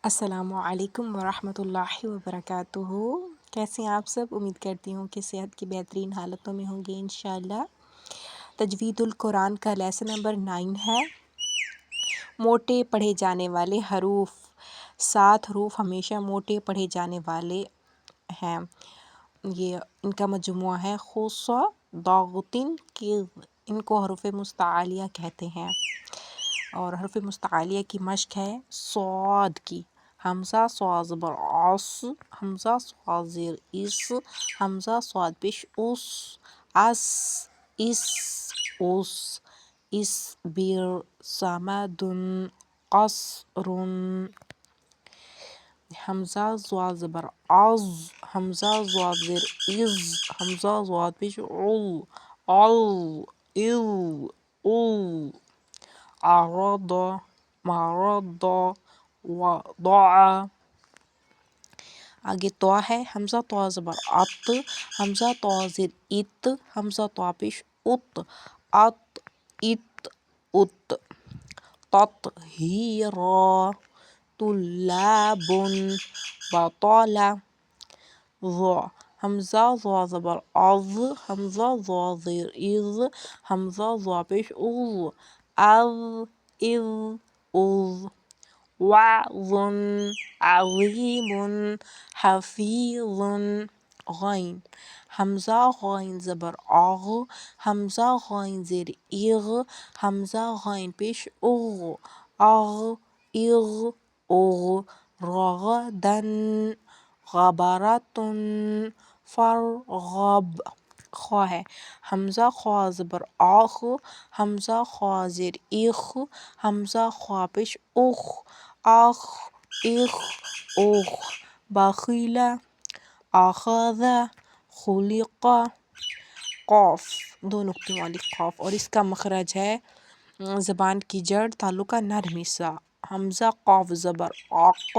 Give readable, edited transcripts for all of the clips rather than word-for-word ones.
السلام علیکم ورحمۃ اللہ وبرکاتہ۔ کیسے ہیں آپ سب؟ امید کرتی ہوں کہ صحت کی بہترین حالتوں میں ہوں گے انشاءاللہ۔ تجوید القرآن کا لیسن نمبر 9 ہے۔ موٹے پڑھے جانے والے حروف۔ 7 حروف ہمیشہ موٹے پڑھے جانے والے ہیں۔ یہ ان کا مجموعہ ہے خوصا ضاغطن کی، ان کو حروف مستعلیہ کہتے ہیں۔ اور حروف مستعلیہ کی مشق ہے صاد کی۔ حمزہ صاد زبر عص، حمزہ صاد زیر اس، حمزہ صاد پیش اس، اس، اس، اس، اس بیر صمد قصر۔ حمزہ ضاد زبر عض، حمزہ ضاد زیر از، حمزہ ضاد پیش عل، عل، ال، ال۔ اعرض، معرض، وضع۔ آگے طا ہے۔ حمزہ طا زبر عط، حمزہ طا زیر ات، حمزہ طا پیش ات، ات، ات، ات۔ تطہیرا، طلاب، بطل۔ ظا، حمزہ ظا زبر عظ، حمزہ ظا زیر از، حمزہ ظا پیش اذ، اذ، اذ، اذ۔ وعظ، عظیم، حفیظ۔ غین، حمزہ غین زبر عغ، حمزہ غین زیر اغ، حمزہ غین پیش اغ، اغ، اغ، اغ۔ رغدن، غبرتن، فرغب۔ خا ہے۔ حمزہ خا زبر آخ، حمزہ خا زیر اخ، حمزہ خا پیش اخ، اخ، اخ، اخ۔ بخیل، اخذ، خلق۔ قاف، 2 نقطوں والی قاف، اور اس کا مخرج ہے زبان کی جڑ تالو کا نرم حصہ۔ حمزہ قاف زبر عق،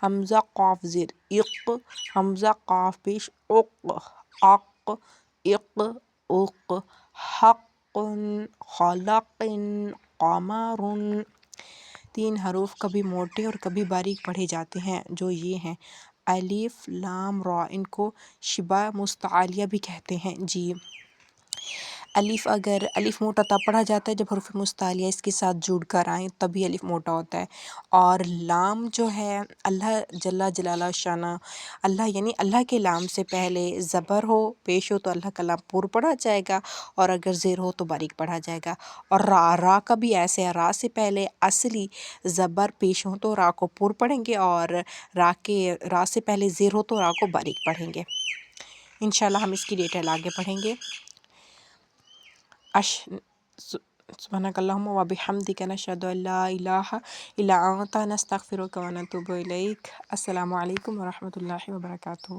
حمزہ قاف زیر اق، حمزہ قاف پیش اق، اق، اق، اق۔ حق، خلق، قمر۔ 3 حروف کبھی موٹے اور کبھی باریک پڑھے جاتے ہیں جو یہ ہیں: الف، لام، را۔ ان کو شبہ مستعلیہ بھی کہتے ہیں جی۔ الف موٹا تب پڑھا جاتا ہے جب حروف مستعلیہ اس کے ساتھ جڑ کر آئیں، تبھی الف موٹا ہوتا ہے۔ اور لام جو ہے اللہ جل جلالہ شانہ، اللہ یعنی اللہ کے لام سے پہلے زبر ہو پیش ہو تو اللہ کا لام پر پڑھا جائے گا، اور اگر زیر ہو تو باریک پڑھا جائے گا۔ اور را کا بھی ایسے ہے، را سے پہلے اصلی زبر پیش ہو تو را کو پر پڑھیں گے، اور را سے پہلے زیر ہو تو را کو باریک پڑھیں گے۔ انشاءاللہ ہم اس کی ڈیٹیل آگے پڑھیں گے۔ سبحانک اللہم و بحمدک، نشہد ان لا الہ الا انت، نستغفرک و نتوب الیک۔ السلام علیکم ورحمۃ اللہ وبرکاتہ۔